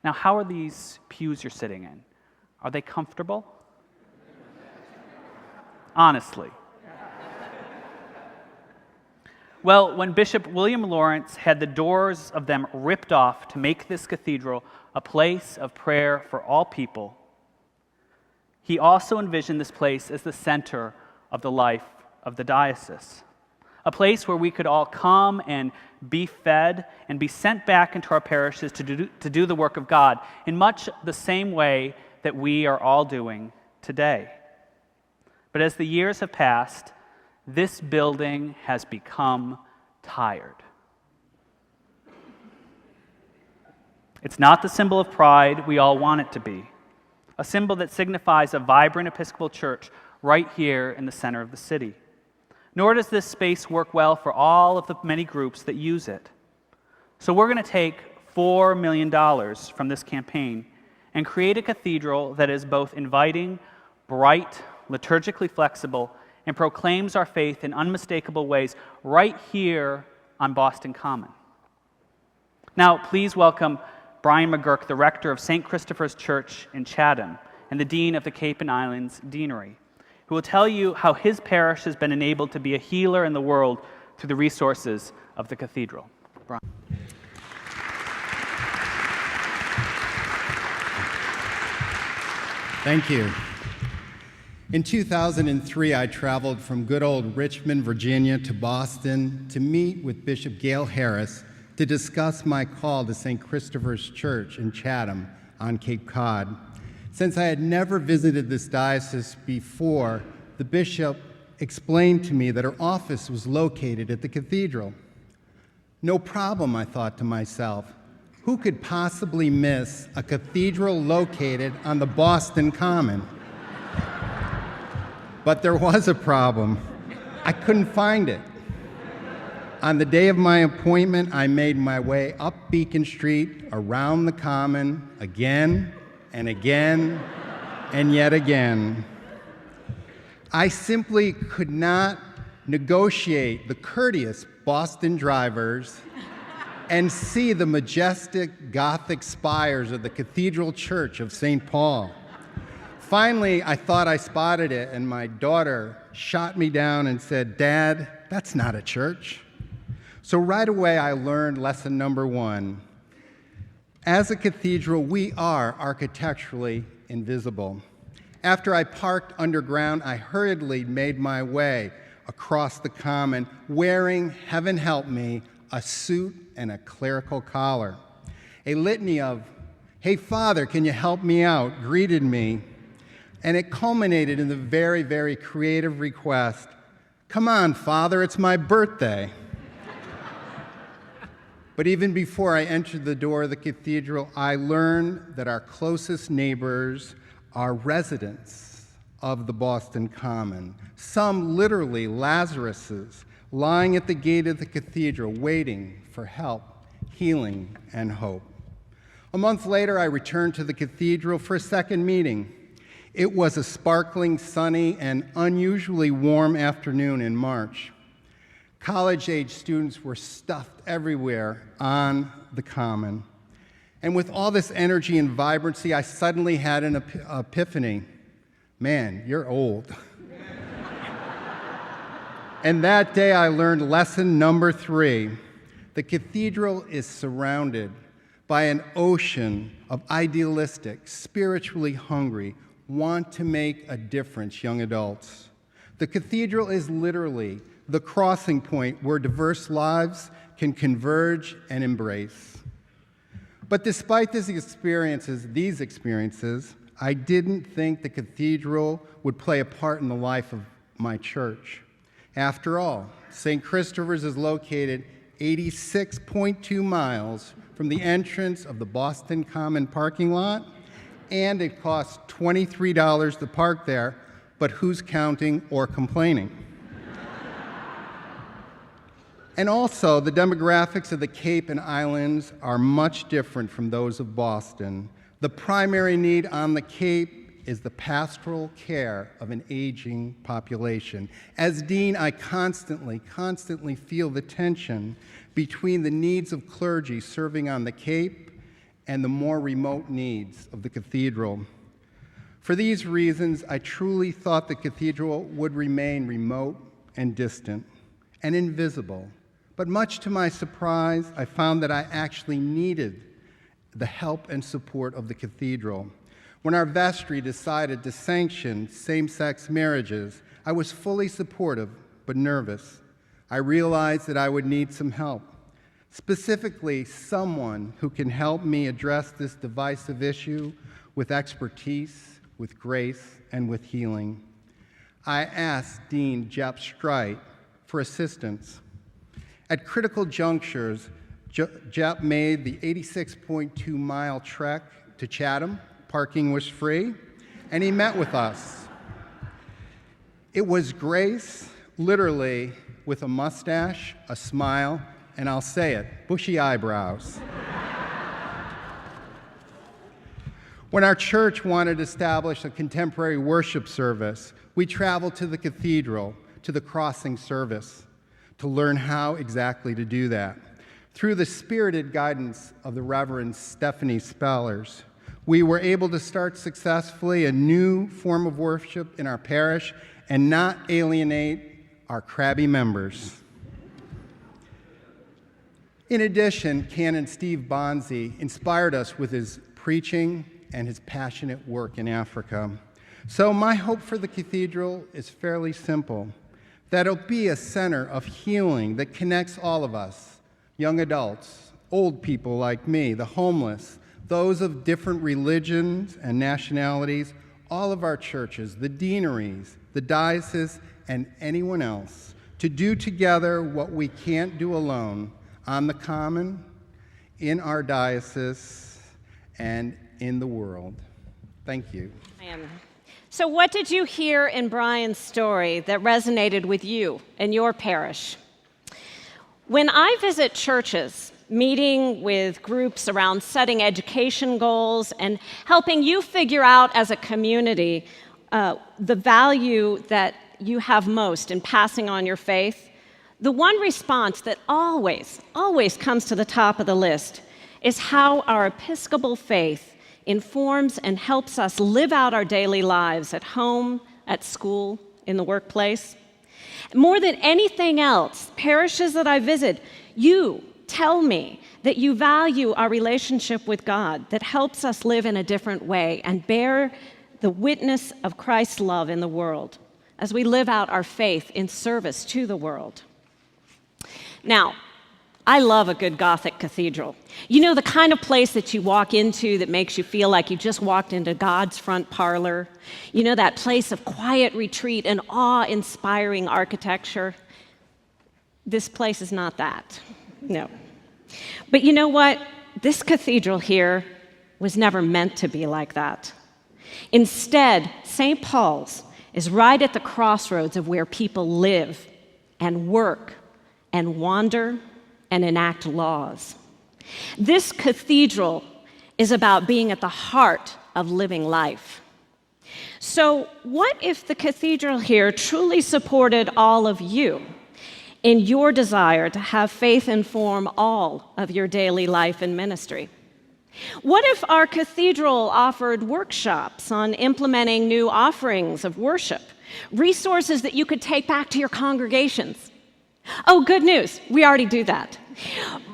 Now, how are these pews you're sitting in? Are they comfortable? Honestly. Well, when Bishop William Lawrence had the doors of them ripped off to make this cathedral a place of prayer for all people, he also envisioned this place as the center of the life of the diocese, a place where we could all come and be fed and be sent back into our parishes to do the work of God in much the same way that we are all doing today. But as the years have passed, this building has become tired. It's not the symbol of pride we all want it to be, a symbol that signifies a vibrant Episcopal Church right here in the center of the city. Nor does this space work well for all of the many groups that use it. So we're going to take $4 million from this campaign and create a cathedral that is both inviting, bright, liturgically flexible, and proclaims our faith in unmistakable ways right here on Boston Common. Now, please welcome Brian McGurk, the rector of St. Christopher's Church in Chatham and the dean of the Cape and Islands Deanery, who will tell you how his parish has been enabled to be a healer in the world through the resources of the cathedral. Brian. Thank you. In 2003, I traveled from good old Richmond, Virginia to Boston to meet with Bishop Gail Harris to discuss my call to St. Christopher's Church in Chatham on Cape Cod. Since I had never visited this diocese before, the bishop explained to me that her office was located at the cathedral. No problem, I thought to myself. Who could possibly miss a cathedral located on the Boston Common? But there was a problem. I couldn't find it. On the day of my appointment, I made my way up Beacon Street, around the Common, again and again and yet again. I simply could not negotiate the courteous Boston drivers and see the majestic Gothic spires of the Cathedral Church of St. Paul. Finally, I thought I spotted it, and my daughter shot me down and said, "Dad, that's not a church." So right away, I learned lesson number one. As a cathedral, we are architecturally invisible. After I parked underground, I hurriedly made my way across the Common, wearing, heaven help me, a suit and a clerical collar. A litany of, "Hey, Father, can you help me out?" greeted me. And it culminated in the very, very creative request, "Come on, Father, it's my birthday." But even before I entered the door of the cathedral, I learned that our closest neighbors are residents of the Boston Common, some literally Lazaruses, lying at the gate of the cathedral, waiting for help, healing, and hope. A month later, I returned to the cathedral for a second meeting. It was a sparkling, sunny, and unusually warm afternoon in March. College-age students were stuffed everywhere on the Common. And with all this energy and vibrancy, I suddenly had an epiphany. Man, you're old. And that day I learned lesson number 3. The cathedral is surrounded by an ocean of idealistic, spiritually hungry, want to make a difference young adults. The cathedral is literally the crossing point where diverse lives can converge and embrace. But despite these experiences, I didn't think the cathedral would play a part in the life of my church. After all, St. Christopher's is located 86.2 miles from the entrance of the Boston Common parking lot, and it costs $23 to park there, but who's counting or complaining? And also, the demographics of the Cape and Islands are much different from those of Boston. The primary need on the Cape is the pastoral care of an aging population. As dean, I constantly feel the tension between the needs of clergy serving on the Cape and the more remote needs of the cathedral. For these reasons, I truly thought the cathedral would remain remote and distant and invisible. But much to my surprise, I found that I actually needed the help and support of the cathedral. When our vestry decided to sanction same-sex marriages, I was fully supportive but nervous. I realized that I would need some help, specifically someone who can help me address this divisive issue with expertise, with grace, and with healing. I asked Dean Jep Streit for assistance. At critical junctures, Jep made the 86.2-mile trek to Chatham. Parking was free, and he met with us. It was grace, literally, with a mustache, a smile, and I'll say it, bushy eyebrows. When our church wanted to establish a contemporary worship service, we traveled to the cathedral, to the crossing service, to learn how exactly to do that. Through the spirited guidance of the Reverend Stephanie Spellers, we were able to start successfully a new form of worship in our parish and not alienate our crabby members. In addition, Canon Steve Bonzi inspired us with his preaching and his passionate work in Africa. So my hope for the cathedral is fairly simple, that it'll be a center of healing that connects all of us, young adults, old people like me, the homeless, those of different religions and nationalities, all of our churches, the deaneries, the diocese, and anyone else, to do together what we can't do alone on the common, in our diocese, and in the world. Thank you. So what did you hear in Brian's story that resonated with you and your parish? When I visit churches, meeting with groups around setting education goals and helping you figure out as a community the value that you have most in passing on your faith, the one response that always comes to the top of the list is how our Episcopal faith informs and helps us live out our daily lives at home, at school, in the workplace. More than anything else, parishes that I visit, you tell me that you value our relationship with God that helps us live in a different way and bear the witness of Christ's love in the world as we live out our faith in service to the world. Now, I love a good Gothic cathedral. You know, the kind of place that you walk into that makes you feel like you just walked into God's front parlor. You know, that place of quiet retreat and awe-inspiring architecture. This place is not that. No. But you know what? This cathedral here was never meant to be like that. Instead, St. Paul's is right at the crossroads of where people live and work and wander and enact laws. This cathedral is about being at the heart of living life. So what if the cathedral here truly supported all of you in your desire to have faith inform all of your daily life and ministry? What if our cathedral offered workshops on implementing new offerings of worship, resources that you could take back to your congregations? Oh, good news, we already do that.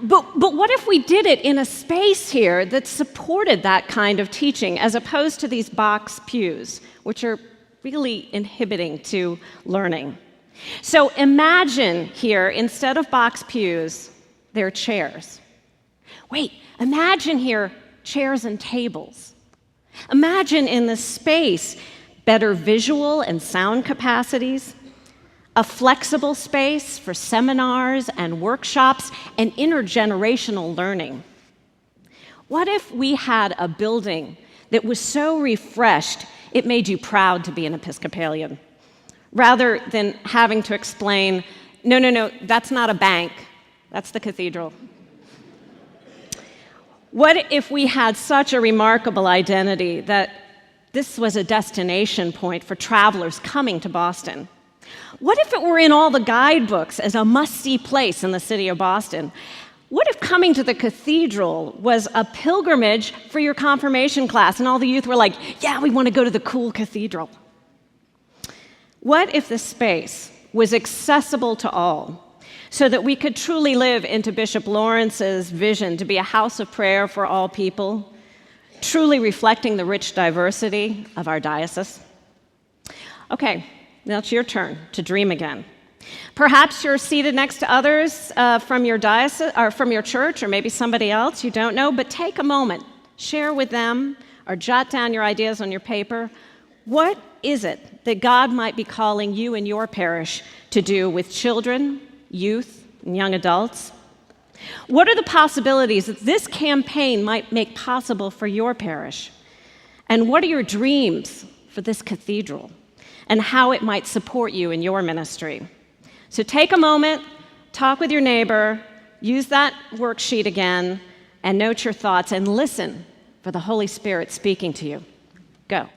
But what if we did it in a space here that supported that kind of teaching as opposed to these box pews, which are really inhibiting to learning? So imagine here, instead of box pews, there are chairs. Wait, imagine here chairs and tables. Imagine in the space better visual and sound capacities, a flexible space for seminars and workshops and intergenerational learning. What if we had a building that was so refreshed it made you proud to be an Episcopalian, rather than having to explain, no, that's not a bank, that's the cathedral? What if we had such a remarkable identity that this was a destination point for travelers coming to Boston? What if it were in all the guidebooks as a must-see place in the city of Boston? What if coming to the cathedral was a pilgrimage for your confirmation class and all the youth were like, yeah, we want to go to the cool cathedral? What if the space was accessible to all so that we could truly live into Bishop Lawrence's vision to be a house of prayer for all people, truly reflecting the rich diversity of our diocese? Okay, now it's your turn to dream again. Perhaps you're seated next to others from your diocese or from your church, or maybe somebody else you don't know, but take a moment, share with them, or jot down your ideas on your paper. What is it that God might be calling you and your parish to do with children, youth, and young adults? What are the possibilities that this campaign might make possible for your parish? And what are your dreams for this cathedral and how it might support you in your ministry? So take a moment, talk with your neighbor, use that worksheet again, and note your thoughts and listen for the Holy Spirit speaking to you. Go.